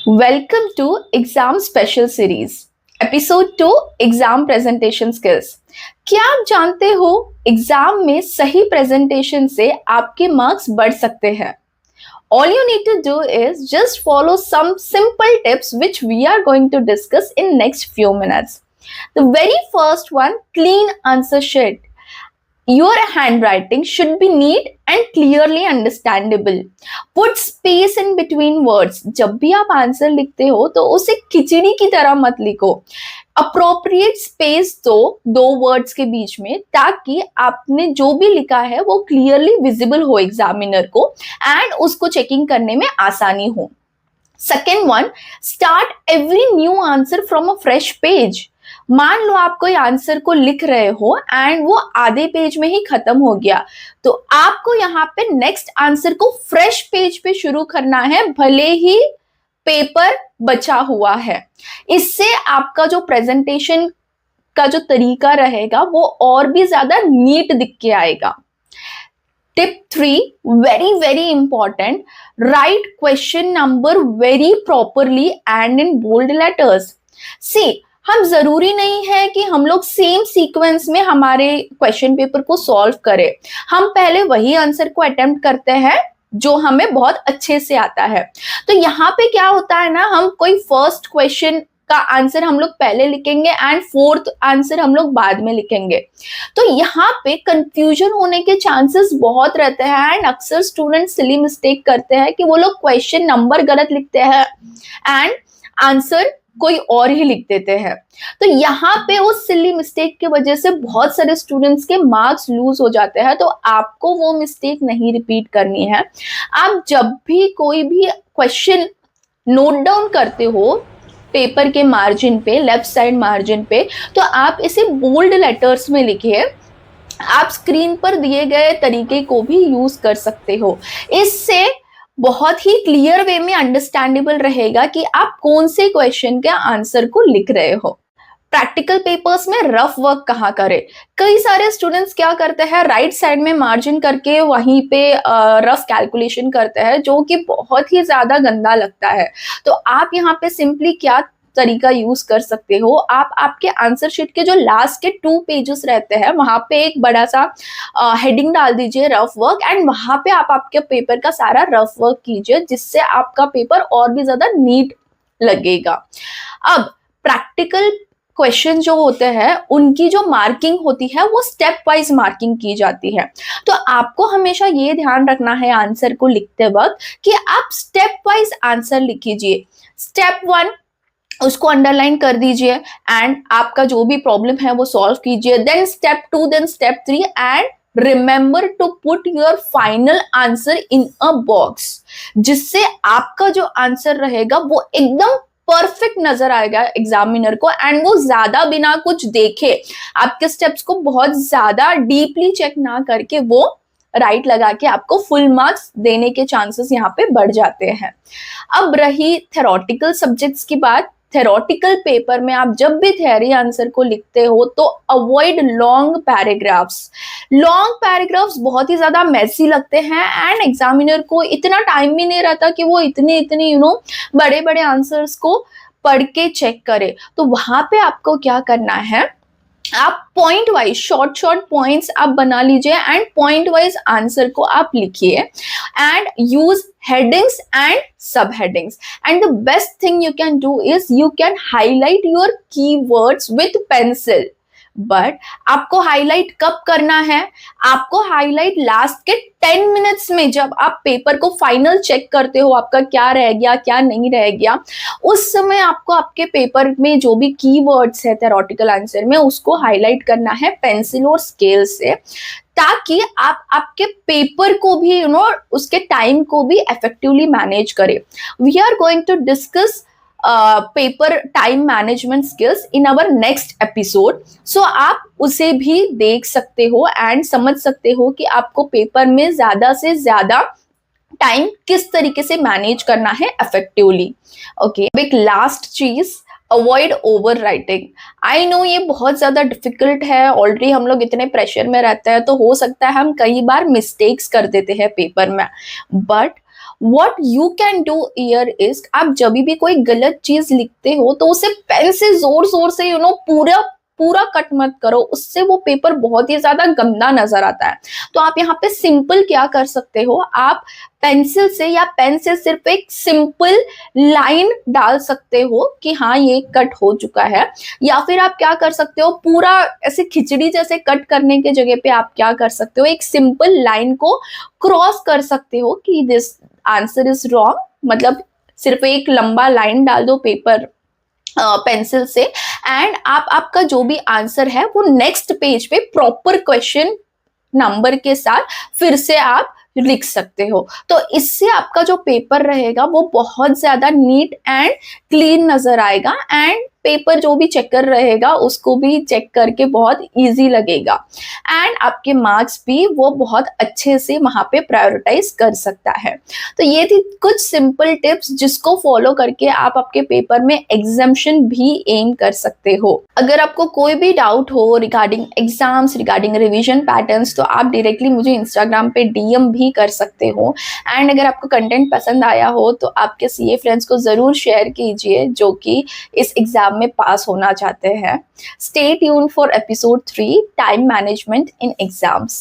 Welcome to Exam Special Series, Episode 2 Exam Presentation Skills। क्या आप जानते हो एग्जाम में सही प्रेजेंटेशन से आपके मार्क्स बढ़ सकते हैं? All you need to do is just follow some simple tips which we are going to discuss in next few minutes. The very first one, clean answer sheet. Your handwriting should be neat and clearly understandable. Put space in between words. जब भी आप answer लिखते हो तो उसे खिचड़ी की तरह मत लिखो. अप्रोप्रिएट स्पेस दो वर्ड्स के बीच में, ताकि आपने जो भी लिखा है वो क्लियरली विजिबल हो एग्जामिनर को एंड उसको चेकिंग करने में आसानी हो. Second one, start every new answer from a fresh page. मान लो आप कोई आंसर को लिख रहे हो एंड वो आधे पेज में ही खत्म हो गया, तो आपको यहाँ पे नेक्स्ट आंसर को फ्रेश पेज पे शुरू करना है, भले ही पेपर बचा हुआ है. इससे आपका जो प्रेजेंटेशन का जो तरीका रहेगा वो और भी ज्यादा नीट दिख के आएगा. Tip 3, very very important, write question number very properly and in bold letters. See, हम जरूरी नहीं है कि हम लोग सेम सीक्वेंस में हमारे क्वेश्चन पेपर को सॉल्व करें. हम पहले वही आंसर को अटेम्प्ट करते हैं जो हमें बहुत अच्छे से आता है. तो यहाँ पे क्या होता है ना, हम कोई फर्स्ट क्वेश्चन का आंसर हम लोग पहले लिखेंगे एंड फोर्थ आंसर हम लोग बाद में लिखेंगे. तो यहाँ पे कंफ्यूजन होने के चांसेस बहुत रहते हैं एंड अक्सर स्टूडेंट सिली मिस्टेक करते हैं कि वो लोग क्वेश्चन नंबर गलत लिखते हैं एंड आंसर कोई और ही लिख देते हैं. तो यहाँ पे उस सिली मिस्टेक की वजह से बहुत सारे स्टूडेंट्स के मार्क्स लूज हो जाते हैं. तो आपको वो मिस्टेक नहीं रिपीट करनी है. आप जब भी कोई भी क्वेश्चन नोट डाउन करते हो पेपर के मार्जिन पे, लेफ्ट साइड मार्जिन पे, तो आप इसे बोल्ड लेटर्स में लिखिए. आप स्क्रीन पर दिए गए तरीके को भी यूज कर सकते हो. इससे बहुत ही क्लियर वे में अंडरस्टैंडेबल रहेगा कि आप कौन से क्वेश्चन के आंसर को लिख रहे हो. प्रैक्टिकल पेपर्स में रफ वर्क कहाँ करें? कई सारे स्टूडेंट्स क्या करते हैं, राइट साइड में मार्जिन करके वहीं पे रफ कैलकुलेशन करते हैं, जो कि बहुत ही ज्यादा गंदा लगता है. तो आप यहाँ पे सिंपली क्या तरीका यूज कर सकते हो, आप आपके आंसर शीट के जो लास्ट के 2 पेजेस रहते हैं वहां पे एक बड़ा सा हेडिंग डाल दीजिए रफ वर्क, एंड वहां पे आप आपके पेपर का सारा रफ वर्क कीजिए, जिससे आपका पेपर और भी ज्यादा नीट लगेगा. अब प्रैक्टिकल क्वेश्चन जो होते हैं उनकी जो मार्किंग होती है वो स्टेप वाइज मार्किंग की जाती है. तो आपको हमेशा ये ध्यान रखना है आंसर को लिखते वक्त कि आप स्टेप वाइज आंसर लिखिए. स्टेप 1 उसको अंडरलाइन कर दीजिए एंड आपका जो भी प्रॉब्लम है वो सॉल्व कीजिए. Then step 2, then step 3 and remember to put your final answer in a box, जिससे आपका जो आंसर रहेगा वो एकदम परफेक्ट नजर आएगा एग्जामिनर को एंड वो ज्यादा बिना कुछ देखे, आपके स्टेप्स को बहुत ज्यादा डीपली चेक ना करके वो राइट लगा के आपको फुल मार्क्स देने के चांसेस यहाँ पे बढ़ जाते हैं. अब रही थेरोटिकल सब्जेक्ट्स की बात. थेरोटिकल पेपर में आप जब भी थ्योरी आंसर को लिखते हो तो avoid long paragraphs. Long paragraphs बहुत ही ज्यादा मेसी लगते हैं एंड एग्जामिनर को इतना टाइम भी नहीं रहता कि वो इतने बड़े बड़े आंसर्स को पढ़ के चेक करे. तो वहां पे आपको क्या करना है, आप पॉइंट वाइज शॉर्ट पॉइंट्स आप बना लीजिए एंड पॉइंट वाइज आंसर को आप लिखिए and use headings and subheadings. And the best thing you can do is you can highlight your keywords with pencil. But आपको हाईलाइट कब करना है? आपको हाईलाइट लास्ट के 10 मिनट्स में, जब आप पेपर को फाइनल चेक करते हो आपका क्या रह गया क्या नहीं रह गया, उस समय आपको आपके पेपर में जो भी कीवर्ड्स है थेरोटिकल आंसर में उसको हाईलाइट करना है पेंसिल और स्केल से, ताकि आप आपके पेपर को भी उसके टाइम को भी इफेक्टिवली मैनेज करें. We are going to discuss paper time management skills in our next episode. So आप उसे भी देख सकते हो एंड समझ सकते हो कि आपको पेपर में ज्यादा से ज्यादा टाइम किस तरीके से मैनेज करना है इफेक्टिवली. ओके, एक लास्ट चीज, avoid over writing. I know ये बहुत ज्यादा डिफिकल्ट है, ऑलरेडी हम लोग इतने प्रेशर में रहते हैं तो हो सकता है हम कई बार मिस्टेक्स कर देते हैं पेपर में, but what you can do here is, आप जब भी कोई गलत चीज लिखते हो तो उसे पेन से जोर जोर से पूरा पूरा कट मत करो, उससे वो पेपर बहुत ही ज्यादा गंदा नजर आता है। तो आप यहाँ पे सिंपल क्या कर सकते हो, आप पेंसिल से या पेन से सिर्फ एक सिंपल लाइन डाल सकते हो कि हाँ ये कट हो चुका है। या फिर आप क्या कर सकते हो, पूरा ऐसे खिचड़ी जैसे कट करने के जगह पे आप क्या कर सकते हो, एक सिंपल लाइन को क्रॉस कर सकते हो कि दिस आंसर इज रॉन्ग, मतलब सिर्फ एक लंबा लाइन डाल दो पेपर पेंसिल से, एंड आप आपका जो भी आंसर है वो नेक्स्ट पेज पे प्रॉपर क्वेश्चन नंबर के साथ फिर से आप लिख सकते हो। तो इससे आपका जो पेपर रहेगा वो बहुत ज्यादा नीट एंड क्लीन नजर आएगा, एंड पेपर जो भी चेकर रहेगा उसको भी चेक करके बहुत इजी लगेगा, एंड आपके मार्क्स भी वो बहुत अच्छे से वहां पे प्रायोरिटाइज कर सकता है। तो ये थी कुछ सिंपल टिप्स जिसको फॉलो करके आप आपके पेपर में एग्जाम्शन भी एम कर सकते हो। अगर आपको कोई भी डाउट हो regarding exams, regarding revision patterns, तो आप डायरेक्टली मुझे इंस्टाग्राम पे डीएम भी कर सकते हो। एंड अगर आपको कंटेंट पसंद आया हो तो आपके सीए फ्रेंड्स को जरूर शेयर कीजिए जो कि इस एग्जाम में पास होना चाहते हैं। Stay tuned for episode 3, time management in exams.